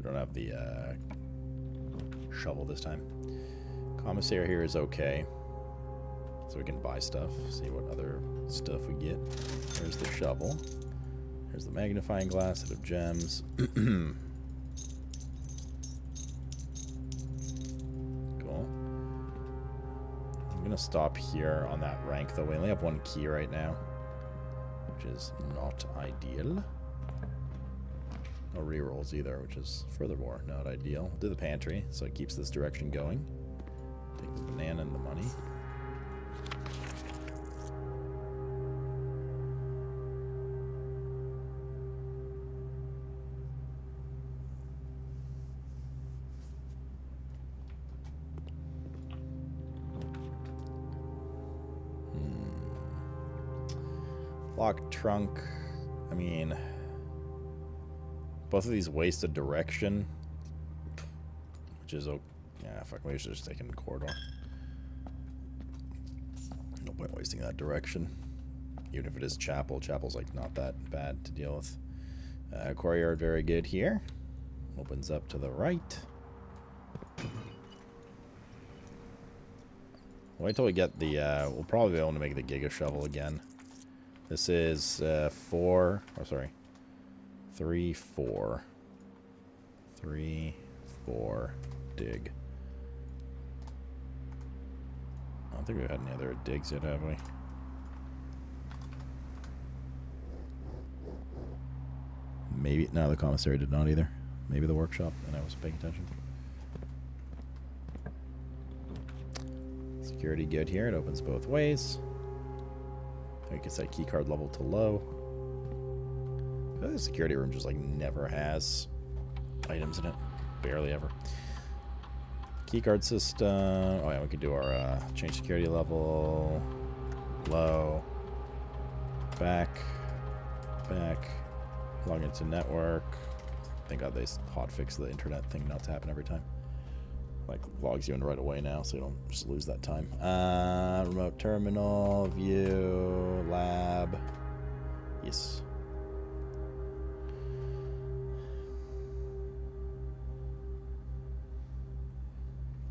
don't have the shovel this time. Commissary here is okay. So we can buy stuff, see what other stuff we get. There's the shovel. There's the magnifying glass, set of gems. Cool. I'm gonna stop here on that rank though. We only have one key right now, which is not ideal. No rerolls either, which is furthermore not ideal. We'll do the pantry so it keeps this direction going. Take the banana and the money. Lock trunk. I mean, both of these waste a direction, which is okay. Yeah, fuck, maybe we should just take it in the corridor. No point wasting that direction. Even if it is chapel, chapel's like not that bad to deal with. Courtyard, very good here. Opens up to the right. Wait till we get the, we'll probably be able to make the Giga Shovel again. This is 3, 4. 3, 4, dig. I don't think we've had any other digs yet, have we? Maybe, no, the commissary did not either. Maybe the workshop, and I was paying attention. Security good here, it opens both ways. I can set keycard level to low. The security room just like never has items in it. Barely ever. Keycard system. Oh yeah, we could do our change security level. Low. Back. Log into network. Thank God they hotfix the internet thing not to happen every time. Like logs you in right away now, so you don't just lose that time. Remote terminal, view, lab. Yes.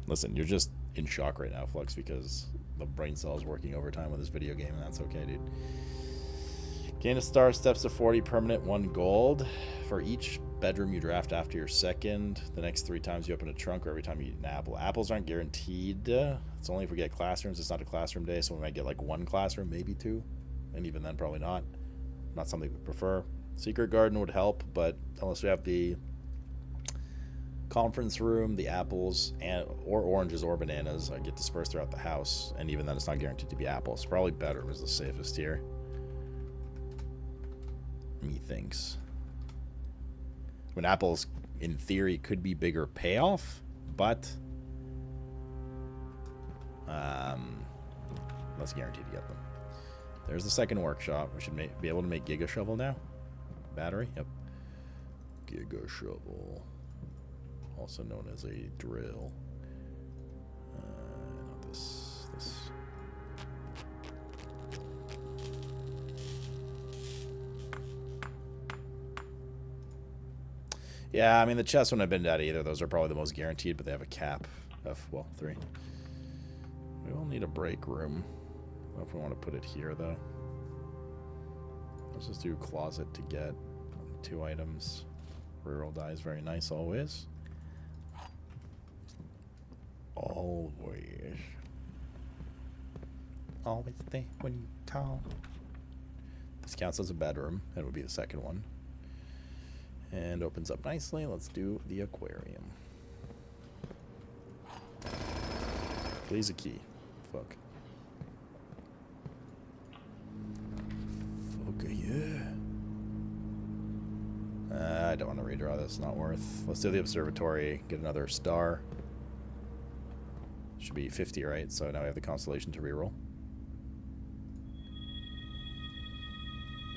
Listen, you're just in shock right now, Flux, because the brain cell is working overtime with this video game, and that's okay, dude. Gain a star, steps to 40, permanent, 1 gold. For each bedroom you draft after your second, the next 3 times you open a trunk or every time you eat an apple. Apples aren't guaranteed. It's only if we get classrooms. It's not a classroom day, so we might get like 1 classroom, maybe 2. And even then, probably not. Not something we prefer. Secret garden would help, but unless we have the conference room, the apples, or oranges or bananas get dispersed throughout the house, and even then it's not guaranteed to be apples. Probably bedroom is the safest here. Methinks. When apples, in theory, could be bigger payoff, but less guaranteed to get them. There's the second workshop. We should be able to make Giga Shovel now. Battery, yep. Giga Shovel, also known as a drill. Not this. Yeah, I mean, the chests wouldn't have been at either. Those are probably the most guaranteed, but they have a cap of, well, 3. We will need a break room. I don't know if we want to put it here, though. Let's just do closet to get 2 items. Reroll die is very nice, always. Always. Always stay when you call. This counts as a bedroom. It would be the second one. And opens up nicely. Let's do the aquarium. Please a key. Fuck. Fuck yeah. I don't want to redraw this. Not worth. Let's do the observatory. Get another star. Should be 50, right? So now we have the constellation to reroll.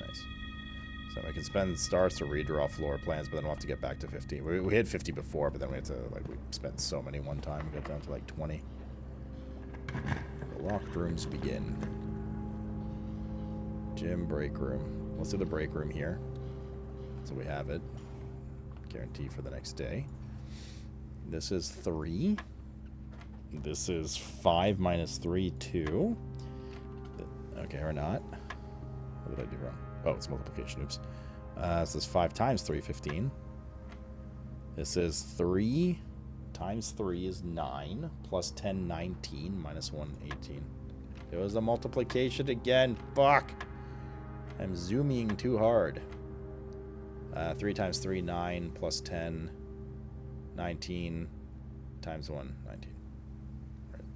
Nice. So I can spend stars to redraw floor plans, but then we'll have to get back to 50. We had 50 before, but then we had to, like, we spent so many one time. We got down to like 20. The locked rooms begin. Gym, break room. Let's do the break room here. So we have it. guarantee for the next day. This is 3. This is 5 minus 3, 2. Okay, or not. What did I do wrong? Oh, it's multiplication. Oops. This is 5 times 3, 15. This is 3 times 3 is 9. Plus 10, 19. Minus 1, 18. It was a multiplication again. Fuck. I'm zooming too hard. 3 times 3, 9. Plus 10, 19. Times 1, 19.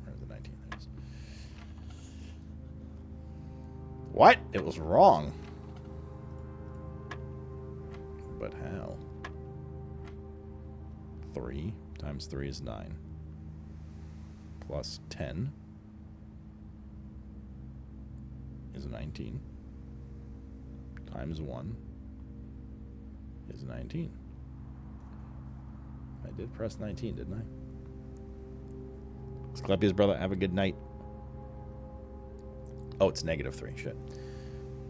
Where's the 19? There it is. What? It was wrong. But how? 3 times 3 is 9. Plus 10 is 19. Times 1 is 19. I did press 19, didn't I? Asclepius, brother, have a good night. Oh, it's negative 3. Shit.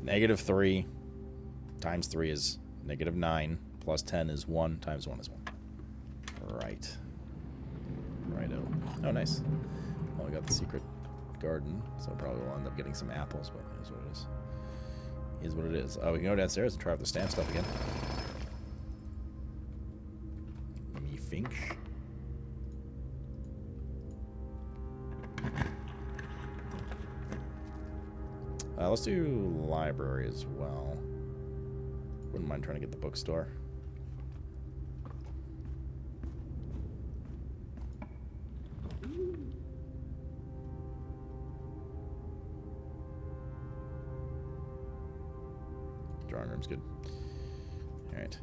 Negative 3 times 3 is negative 9. Plus 10 is 1. Times 1 is 1. Right. Righto. Oh, nice. Well, we got the secret garden, so probably we'll end up getting some apples, but it is what it is. It is what it is. Oh, we can go downstairs and try out the stamp stuff again. Me finch. Let's do library as well. Wouldn't mind trying to get the bookstore. Drawing room's good. All right.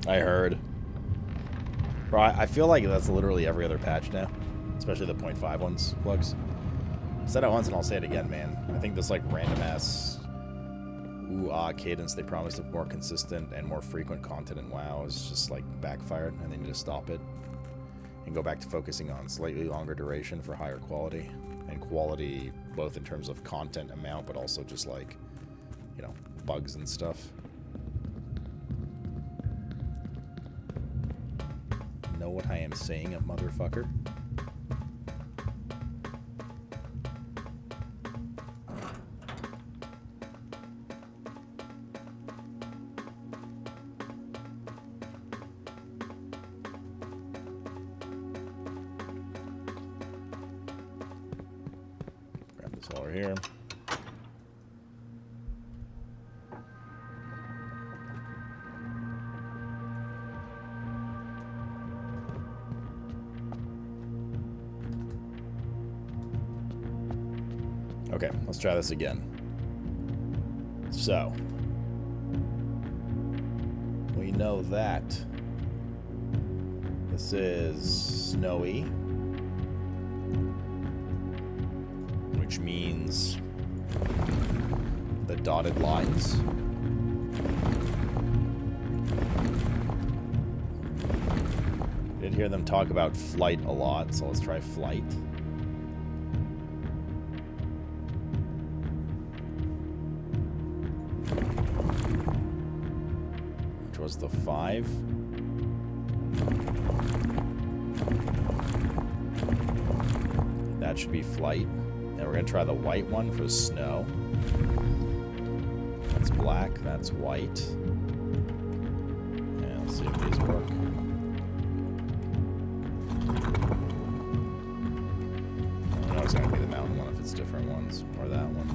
I heard. Bro, I feel like that's literally every other patch now. Especially the 0.5 ones, plugs. I said it once and I'll say it again, man. I think this like random ass ooh-ah cadence they promised of more consistent and more frequent content in WoW is just like backfired, and they need to stop it. And go back to focusing on slightly longer duration for higher quality. And quality both in terms of content amount, but also just like, you know, bugs and stuff. Know what I am saying, a motherfucker? Grab this while we're here. Okay, let's try this again. So, we know that this is snowy, which means the dotted lines. Did hear them talk about flight a lot, so let's try flight. Was the 5. That should be flight. And we're going to try the white one for snow. That's black, that's white. And let's see if these work. I know it's going to be the mountain one if it's different ones, or that one.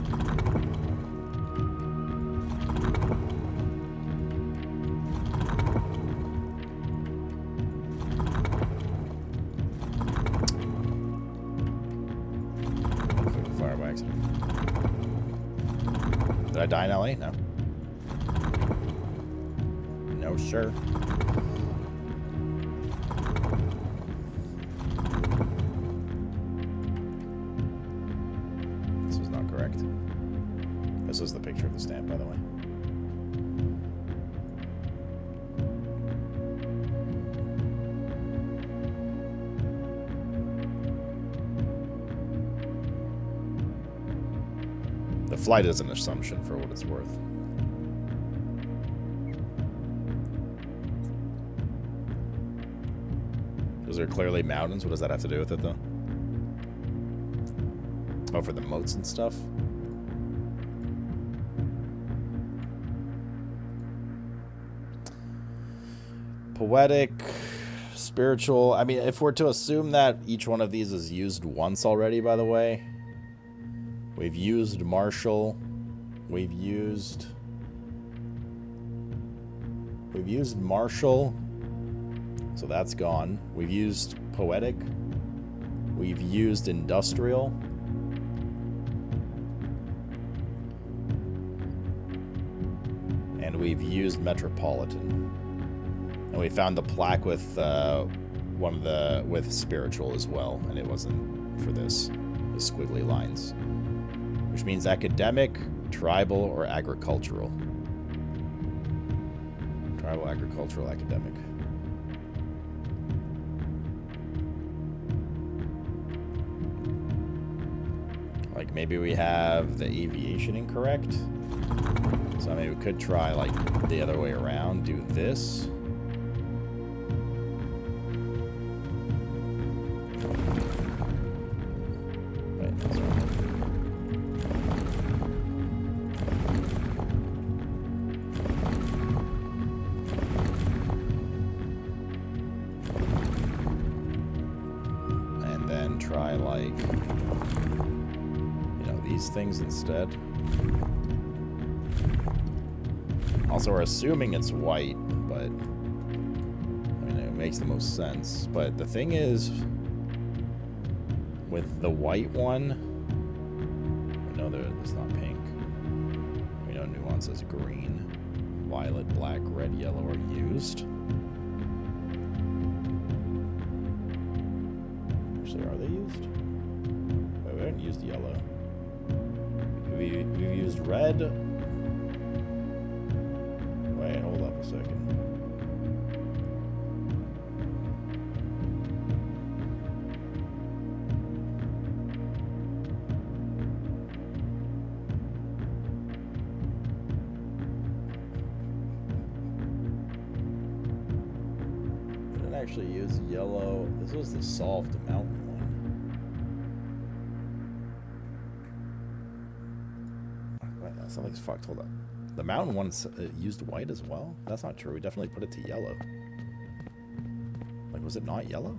Did I die in LA? No. No, sir. This was not correct. This was the picture of the stamp, by the way. The flight is an assumption for what it's worth. Those are clearly mountains. What does that have to do with it, though? Oh, for the moats and stuff? Poetic, spiritual. I mean, if we're to assume that each one of these is used once already, by the way. We've used martial. We've used martial. So that's gone. We've used poetic. We've used industrial. And we've used metropolitan. And we found the plaque with with spiritual as well, and it wasn't for this. The squiggly lines. Which means academic, tribal, or agricultural. Tribal, agricultural, academic. Like maybe we have the aviation incorrect. So I mean we could try like the other way around, do this. Wait, that's right. And then try like these things instead. Also, we're assuming it's white, but I mean, it makes the most sense. But the thing is, with the white one, we know that it's not pink. We know nuances green, violet, black, red, yellow are used. Actually, are they used? Wait, we haven't used yellow. We've used red. Wait, hold up a second. We didn't actually use yellow. This was the solved mountain. Something's fucked. Hold up. The mountain one used white as well? That's not true. We definitely put it to yellow. Like, was it not yellow?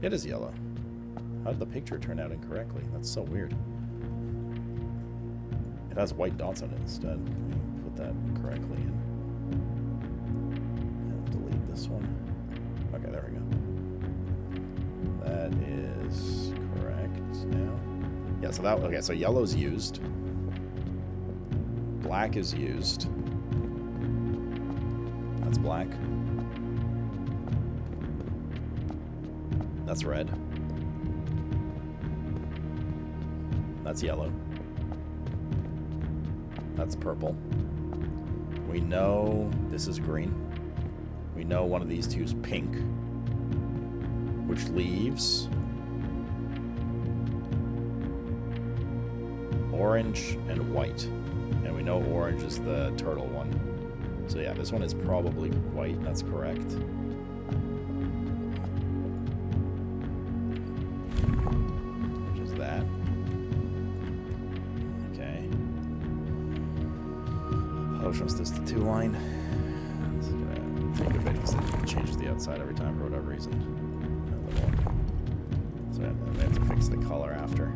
It is yellow. How did the picture turn out incorrectly? That's so weird. It has white dots on it instead. Put that correctly in. And delete this one. Okay, there we go. That is correct now. Yeah, so that, okay, so yellow's used. Black is used. That's black. That's red. That's yellow. That's purple. We know this is green. We know one of these two is pink, which leaves orange and white. And we know orange is the turtle one. So yeah, this one is probably white. That's correct. Which is that. Okay. How much was this? The 2-line? This is gonna take a bit because it changes the outside every time for whatever reason. So we have to fix the color after.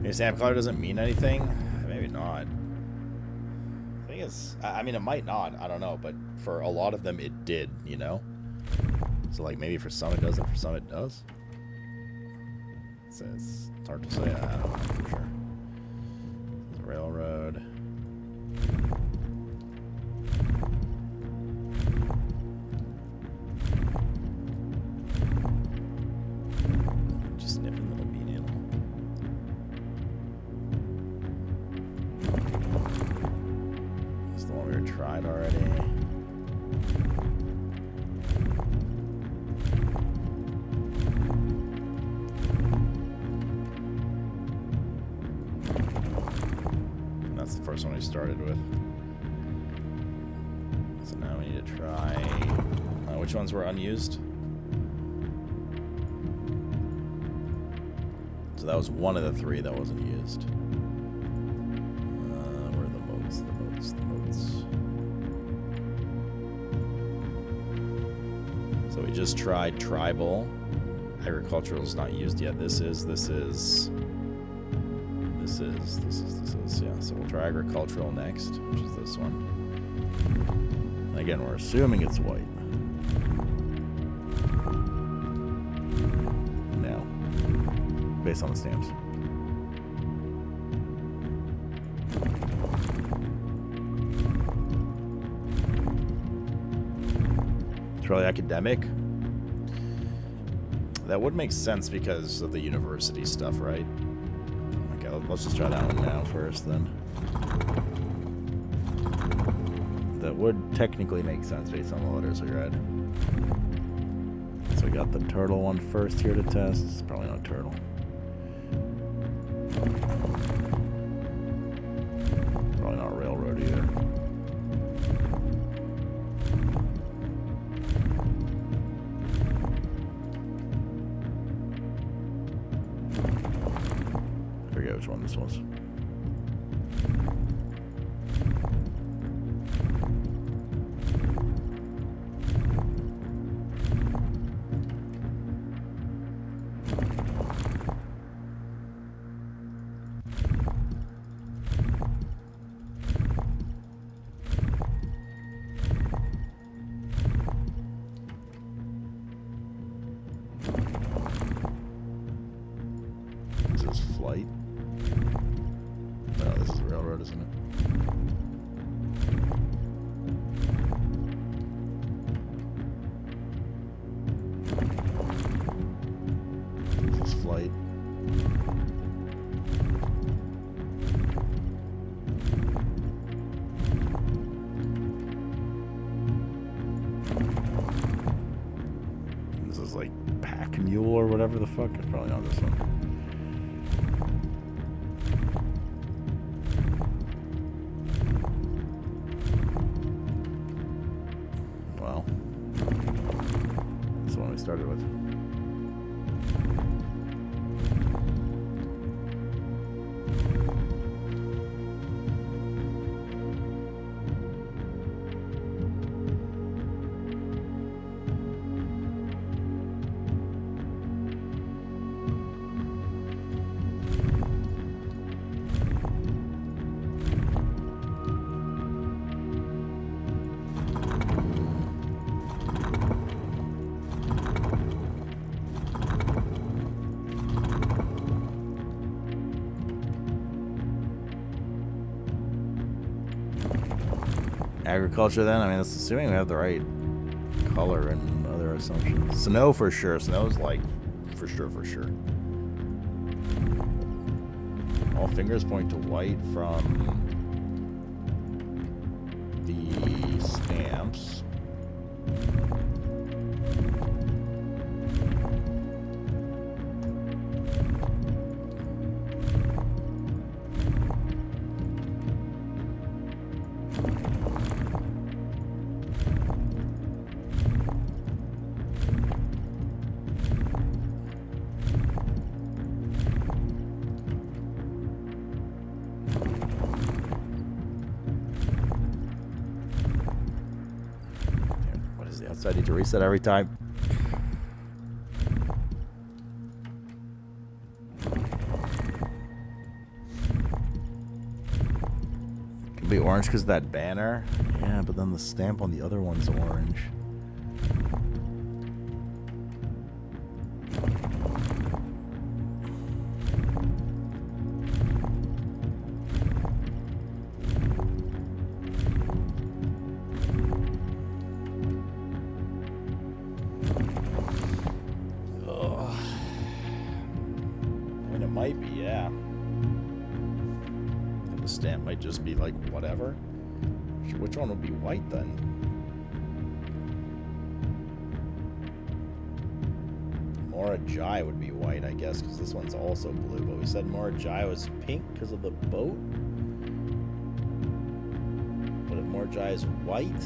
Maybe stamp color doesn't mean anything? Maybe not. I think it's... I mean, it might not. I don't know. But for a lot of them, it did, you know? So, like, maybe for some it doesn't. For some it does. It's hard to say. I don't know for sure. It's a railroad. Just nipping little bean animal. It's the one we tried already. That's the first one we started with. So now we need to try... which ones were unused? So that was one of the three that wasn't used. Where are the modes? The modes. So we just tried tribal. Agricultural is not used yet. This is. Yeah, so we'll try agricultural next, which is this one. And again, we're assuming it's white. Now, based on the stamps. It's really academic. That would make sense because of the university stuff, right? Okay, let's just try that one now first, then. That would technically make sense based on the letters we read. So we got the turtle one first here to test. It's probably not turtle. Probably not railroad either. I forget which one this was. Flight? No, this is railroad, isn't it? This is flight. This is like pack mule or whatever the fuck. It's probably not this one. Started with. Agriculture then? I mean, that's assuming we have the right color and other assumptions. Snow for sure. Snow's like for sure. All fingers point to white from the stamps. So I need to reset every time. It'll be orange because of that banner. Yeah, but then the stamp on the other one's orange. Might be, yeah. And the stamp might just be like whatever. Which one would be white then? Morajai would be white, I guess, because this one's also blue. But we said Morajai was pink because of the boat. But if Morajai is white.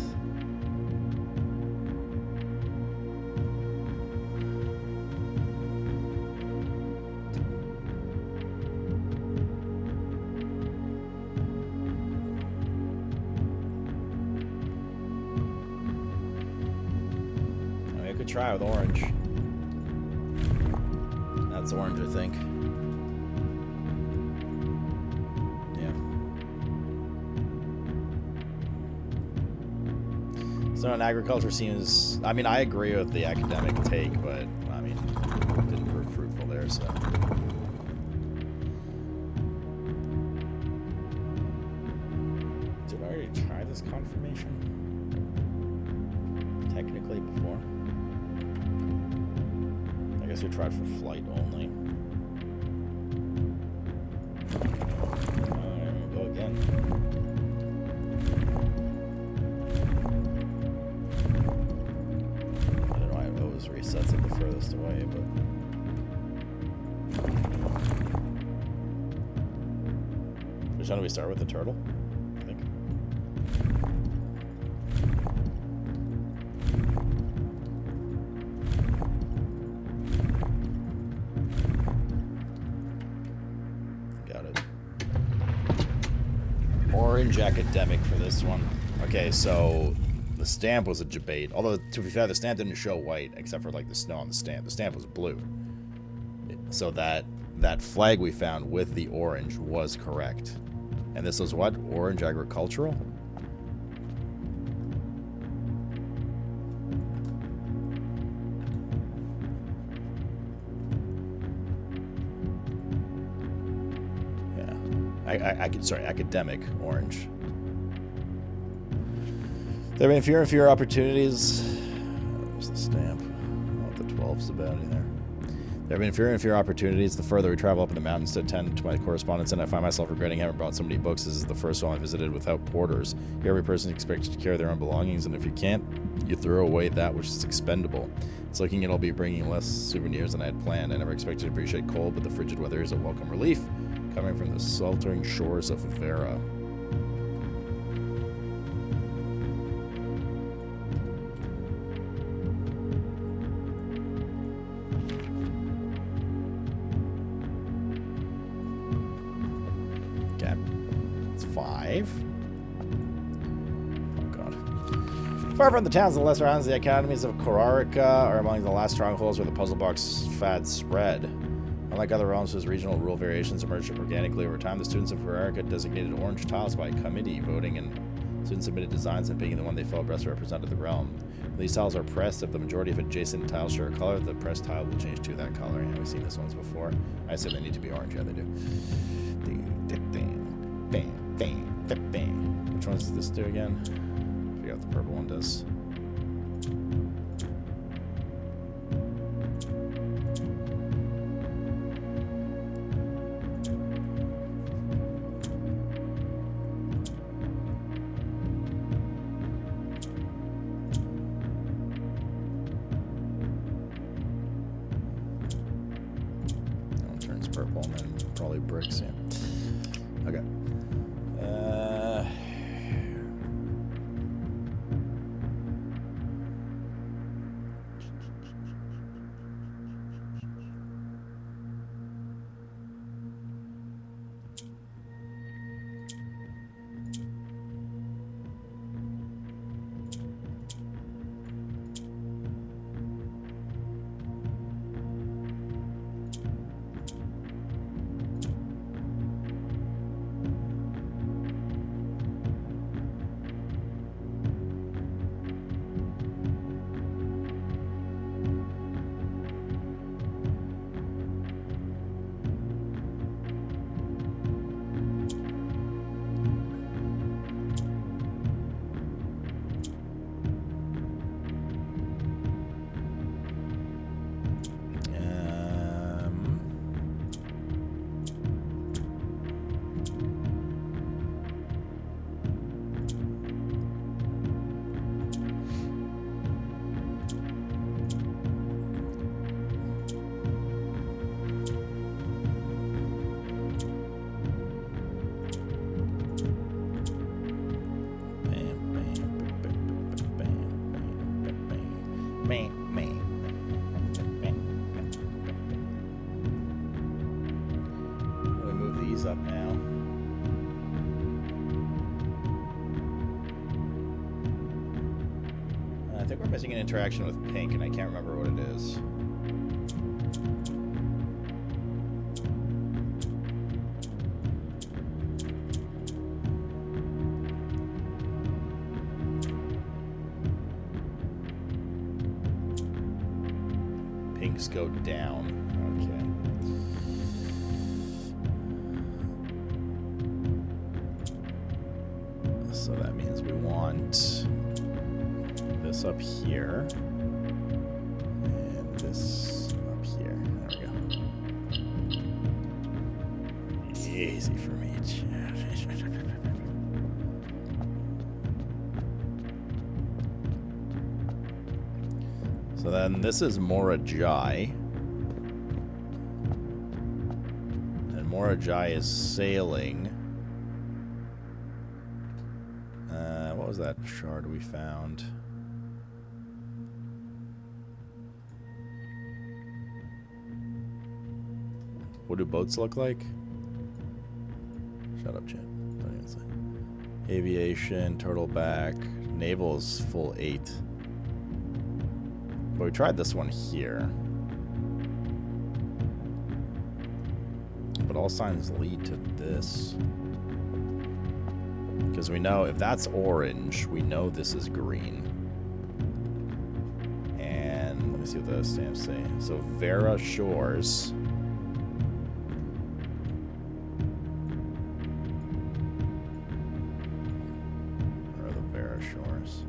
Try with orange. That's orange, I think. Yeah. So in agriculture seems, I mean, I agree with the academic take, but I mean, it didn't prove fruitful there, so. Did I already try this confirmation? Technically before. I guess we tried for flight only. Alright, we'll go again. I don't know why it always resets it the furthest away, but... Which one do we start with? The turtle? I think. Orange academic for this one. Okay, so the stamp was a debate. Although, to be fair, the stamp didn't show white, except for like the snow on the stamp. The stamp was blue. So that flag we found with the orange was correct. And this was what? Orange agricultural? Sorry, academic orange. There have been fewer and fewer opportunities. There's the stamp. I don't know what the 12's about either. There have been fewer and fewer opportunities the further we travel up in the mountains to attend to my correspondence, and I find myself regretting having brought so many books. This is the first one I visited without porters. Here, every person is expected to carry their own belongings, and if you can't, you throw away that which is expendable. It's looking at I'll be bringing less souvenirs than I had planned. I never expected to appreciate cold, but the frigid weather is a welcome relief. Coming from the sweltering shores of Vera. Okay. It's 5. Oh god. Far from the towns and the lesser islands, the academies of Korarica are among the last strongholds where the puzzle box fad spread. Unlike other realms whose regional rule variations emerged organically over time, the students of America designated orange tiles by committee, voting, and students submitted designs and picking the one they felt best represented the realm. When these tiles are pressed, if the majority of adjacent tiles share a color, the pressed tile will change to that color. And we've seen this ones before. I said they need to be orange. Yeah, they do. Which one does this do again? I forget what the purple one does. Purple and then probably bricks, yeah. Okay. these up now. I think we're missing an interaction with pink, and I can't remember what it is. Pinks go down. Okay. So that means we want this up here and this up here. There we go. Easy for me. So then this is Morajai. And Morajai is sailing. What was that shard we found? What do boats look like? Shut up, Chan. Don't even say. Aviation, turtleback, naval is full 8. But we tried this one here. But all signs lead to this. Because we know if that's orange, we know this is green. And let me see what the stamps say. So Vera Shores. Where are the Vera Shores?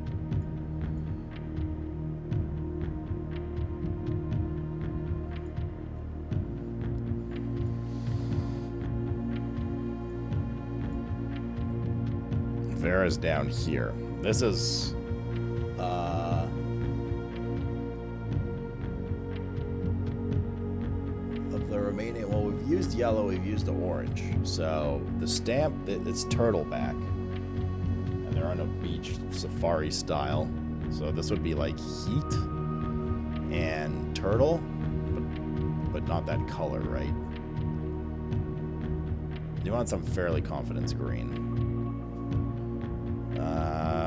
Vera's down here. This is of the remaining, well, we've used yellow, we've used orange. So the stamp, it's turtleback. And they're on a beach safari style. So this would be like heat and turtle, but not that color, right? You want some fairly confidence green.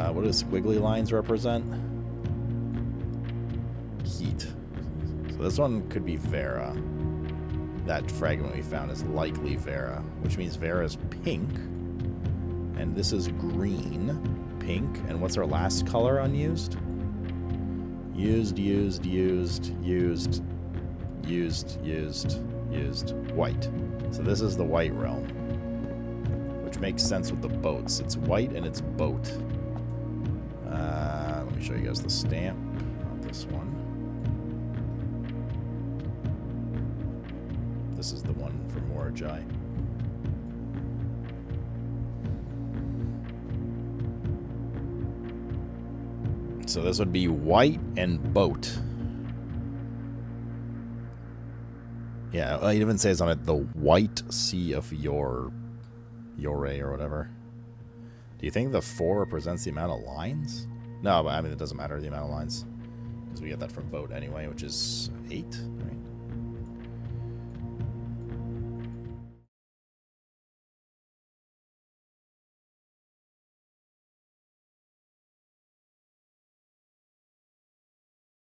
What do squiggly lines represent? Heat. So this one could be Vera. That fragment we found is likely Vera, which means Vera's pink. And this is green, pink. And what's our last color unused? Used, white. So this is the white realm, which makes sense with the boats. It's white and it's boat. Let me show you guys the stamp. Not this one. This is the one for Morajai. So this would be white and boat. Yeah, it even says on it the white sea of Yore or whatever. Do you think the 4 represents the amount of lines? No, but I mean, it doesn't matter the amount of lines. Because we get that from boat anyway, which is 8, right?